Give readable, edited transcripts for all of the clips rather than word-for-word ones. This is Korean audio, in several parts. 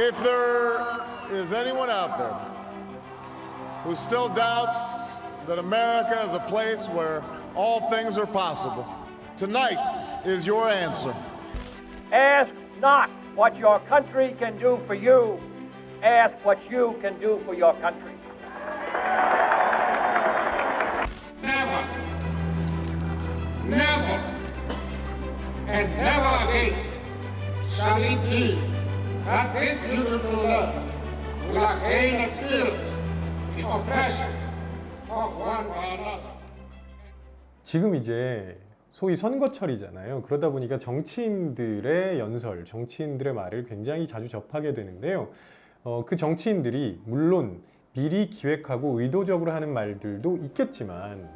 If there is anyone out there who still doubts that America is a place where all things are possible, tonight is your answer. Ask not what your country can do for you. Ask what you can do for your country. Never, never, and never again shall it be that this beautiful land will again experience the oppression of one by another. 지금 이제 소위 선거철이잖아요. 그러다 보니까 정치인들의 연설, 정치인들의 말을 굉장히 자주 접하게 되는데요. 그 정치인들이 물론 미리 기획하고 의도적으로 하는 말들도 있겠지만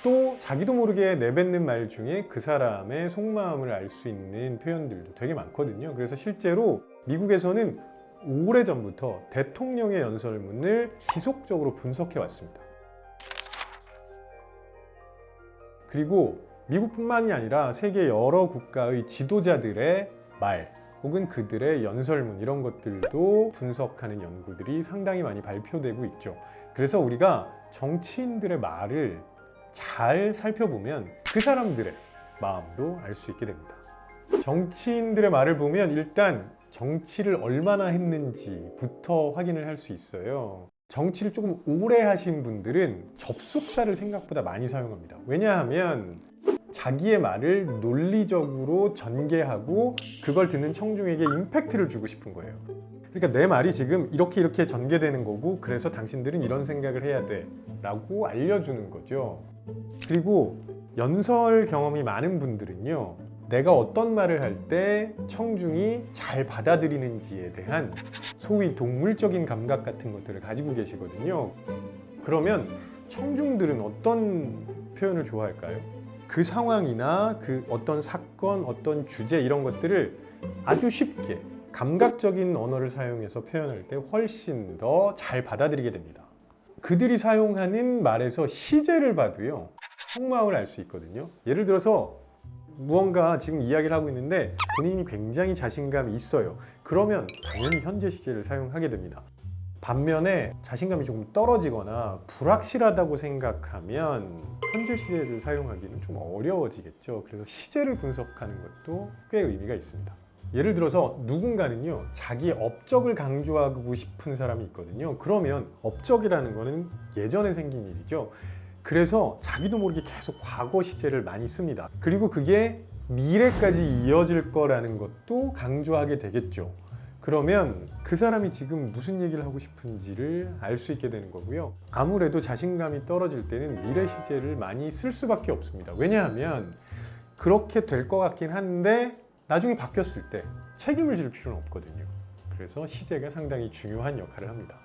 또 자기도 모르게 내뱉는 말 중에 그 사람의 속마음을 알 수 있는 표현들도 되게 많거든요. 그래서 실제로 미국에서는 오래전부터 대통령의 연설문을 지속적으로 분석해 왔습니다. 그리고 미국뿐만이 아니라 세계 여러 국가의 지도자들의 말 혹은 그들의 연설문 이런 것들도 분석하는 연구들이 상당히 많이 발표되고 있죠. 그래서 우리가 정치인들의 말을 잘 살펴보면 그 사람들의 마음도 알 수 있게 됩니다. 정치인들의 말을 보면 일단 정치를 얼마나 했는지부터 확인을 할 수 있어요. 정치를 조금 오래 하신 분들은 접속사를 생각보다 많이 사용합니다. 왜냐하면 자기의 말을 논리적으로 전개하고 그걸 듣는 청중에게 임팩트를 주고 싶은 거예요. 그러니까 내 말이 지금 이렇게 전개되는 거고 그래서 당신들은 이런 생각을 해야 돼 라고 알려주는 거죠. 그리고 연설 경험이 많은 분들은요, 내가 어떤 말을 할 때 청중이 잘 받아들이는지에 대한 소위 동물적인 감각 같은 것들을 가지고 계시거든요. 그러면 청중들은 어떤 표현을 좋아할까요? 그 상황이나 그 어떤 사건, 어떤 주제 이런 것들을 아주 쉽게 감각적인 언어를 사용해서 표현할 때 훨씬 더 잘 받아들이게 됩니다. 그들이 사용하는 말에서 시제를 봐도요, 속마음을 알 수 있거든요. 예를 들어서 무언가 지금 이야기를 하고 있는데 본인이 굉장히 자신감이 있어요. 그러면 당연히 현재 시제를 사용하게 됩니다. 반면에 자신감이 조금 떨어지거나 불확실하다고 생각하면 현재 시제를 사용하기는 좀 어려워지겠죠. 그래서 시제를 분석하는 것도 꽤 의미가 있습니다. 예를 들어서 누군가는요, 자기의 업적을 강조하고 싶은 사람이 있거든요. 그러면 업적이라는 거는 예전에 생긴 일이죠. 그래서 자기도 모르게 계속 과거 시제를 많이 씁니다. 그리고 그게 미래까지 이어질 거라는 것도 강조하게 되겠죠. 그러면 그 사람이 지금 무슨 얘기를 하고 싶은지를 알 수 있게 되는 거고요. 아무래도 자신감이 떨어질 때는 미래 시제를 많이 쓸 수밖에 없습니다. 왜냐하면 그렇게 될 것 같긴 한데 나중에 바뀌었을 때 책임을 질 필요는 없거든요. 그래서 시제가 상당히 중요한 역할을 합니다.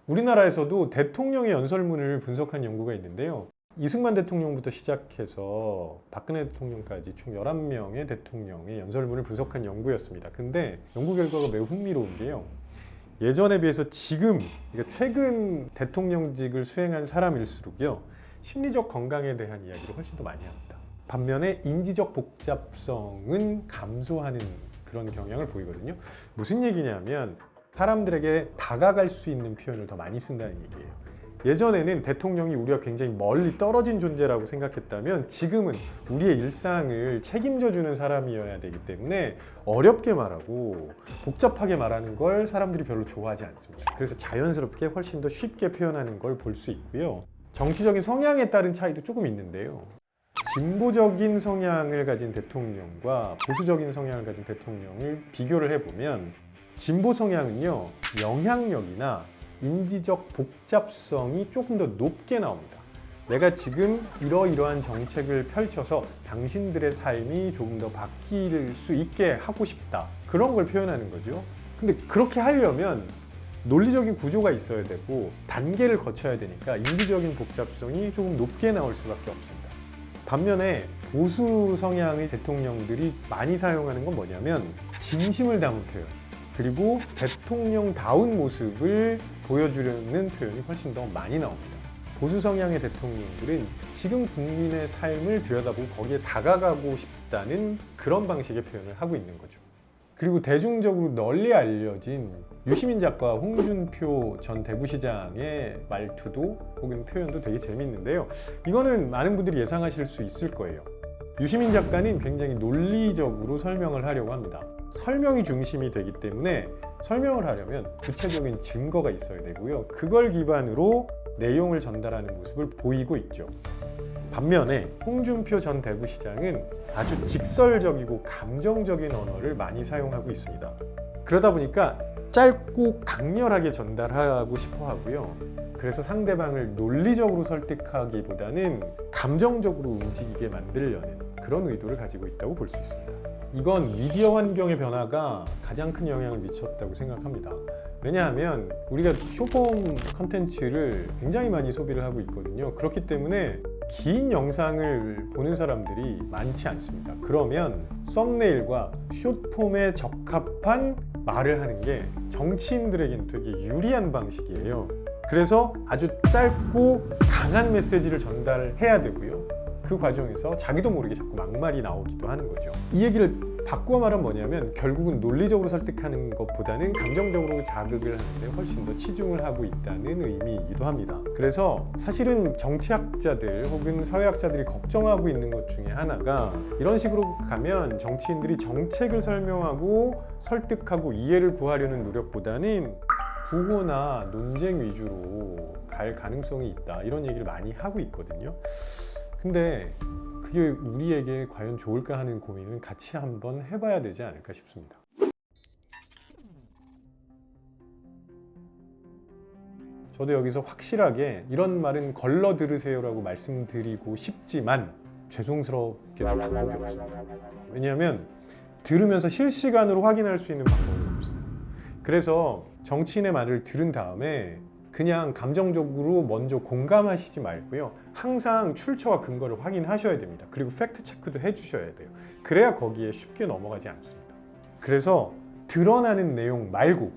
우리나라에서도 대통령의 연설문을 분석한 연구가 있는데요. 이승만 대통령부터 시작해서 박근혜 대통령까지 총 11명의 대통령의 연설문을 분석한 연구였습니다. 근데 연구 결과가 매우 흥미로운 게요, 예전에 비해서 지금, 그러니까 최근 대통령직을 수행한 사람일수록요, 심리적 건강에 대한 이야기를 훨씬 더 많이 합니다. 반면에 인지적 복잡성은 감소하는 그런 경향을 보이거든요. 무슨 얘기냐면 사람들에게 다가갈 수 있는 표현을 더 많이 쓴다는 얘기예요. 예전에는 대통령이 우리가 굉장히 멀리 떨어진 존재라고 생각했다면 지금은 우리의 일상을 책임져주는 사람이어야 되기 때문에 어렵게 말하고 복잡하게 말하는 걸 사람들이 별로 좋아하지 않습니다. 그래서 자연스럽게 훨씬 더 쉽게 표현하는 걸 볼 수 있고요. 정치적인 성향에 따른 차이도 조금 있는데요. 진보적인 성향을 가진 대통령과 보수적인 성향을 가진 대통령을 비교를 해보면 진보 성향은요, 영향력이나 인지적 복잡성이 조금 더 높게 나옵니다. 내가 지금 이러이러한 정책을 펼쳐서 당신들의 삶이 조금 더 바뀔 수 있게 하고 싶다. 그런 걸 표현하는 거죠. 근데 그렇게 하려면 논리적인 구조가 있어야 되고 단계를 거쳐야 되니까 인지적인 복잡성이 조금 높게 나올 수밖에 없습니다. 반면에 보수 성향의 대통령들이 많이 사용하는 건 뭐냐면 진심을 담은 표현, 그리고 대통령다운 모습을 보여주려는 표현이 훨씬 더 많이 나옵니다. 보수 성향의 대통령들은 지금 국민의 삶을 들여다보고 거기에 다가가고 싶다는 그런 방식의 표현을 하고 있는 거죠. 그리고 대중적으로 널리 알려진 유시민 작가 홍준표 전 대구시장의 말투도 혹은 표현도 되게 재밌는데요. 이거는 많은 분들이 예상하실 수 있을 거예요. 유시민 작가는 굉장히 논리적으로 설명을 하려고 합니다. 설명이 중심이 되기 때문에 설명을 하려면 구체적인 증거가 있어야 되고요. 그걸 기반으로 내용을 전달하는 모습을 보이고 있죠. 반면에 홍준표 전 대구시장은 아주 직설적이고 감정적인 언어를 많이 사용하고 있습니다. 그러다 보니까 짧고 강렬하게 전달하고 싶어 하고요. 그래서 상대방을 논리적으로 설득하기보다는 감정적으로 움직이게 만들려는 그런 의도를 가지고 있다고 볼 수 있습니다. 이건 미디어 환경의 변화가 가장 큰 영향을 미쳤다고 생각합니다. 왜냐하면 우리가 숏폼 컨텐츠를 굉장히 많이 소비를 하고 있거든요. 그렇기 때문에 긴 영상을 보는 사람들이 많지 않습니다. 그러면 썸네일과 숏폼에 적합한 말을 하는 게 정치인들에게는 되게 유리한 방식이에요. 그래서 아주 짧고 강한 메시지를 전달해야 되고요. 그 과정에서 자기도 모르게 자꾸 막말이 나오기도 하는 거죠. 이 얘기를 바꾸어 말하면 뭐냐면 결국은 논리적으로 설득하는 것보다는 감정적으로 자극을 하는데 훨씬 더 치중을 하고 있다는 의미이기도 합니다. 그래서 사실은 정치학자들 혹은 사회학자들이 걱정하고 있는 것 중에 하나가 이런 식으로 가면 정치인들이 정책을 설명하고 설득하고 이해를 구하려는 노력보다는 구호나 논쟁 위주로 갈 가능성이 있다, 이런 얘기를 많이 하고 있거든요. 근데 그게 우리에게 과연 좋을까 하는 고민은 같이 한번 해봐야 되지 않을까 싶습니다. 저도 여기서 확실하게 이런 말은 걸러 들으세요라고 말씀드리고 싶지만 죄송스럽게도 방법이 없습니다. 왜냐하면 들으면서 실시간으로 확인할 수 있는 방법은 없어요. 그래서 정치인의 말을 들은 다음에 그냥 감정적으로 먼저 공감하시지 말고요. 항상 출처와 근거를 확인하셔야 됩니다. 그리고 팩트 체크도 해주셔야 돼요. 그래야 거기에 쉽게 넘어가지 않습니다. 그래서 드러나는 내용 말고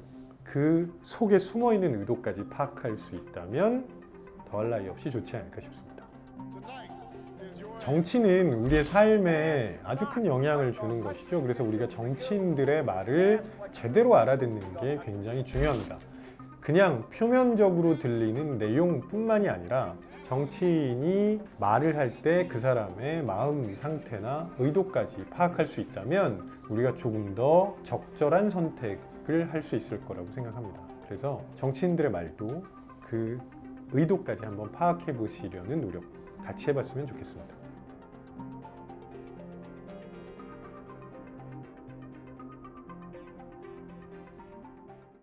그 속에 숨어있는 의도까지 파악할 수 있다면 더할 나위 없이 좋지 않을까 싶습니다. 정치는 우리의 삶에 아주 큰 영향을 주는 것이죠. 그래서 우리가 정치인들의 말을 제대로 알아듣는 게 굉장히 중요합니다. 그냥 표면적으로 들리는 내용뿐만이 아니라 정치인이 말을 할 때 그 사람의 마음 상태나 의도까지 파악할 수 있다면 우리가 조금 더 적절한 선택을 할 수 있을 거라고 생각합니다. 그래서 정치인들의 말도 그 의도까지 한번 파악해 보시려는 노력 같이 해봤으면 좋겠습니다.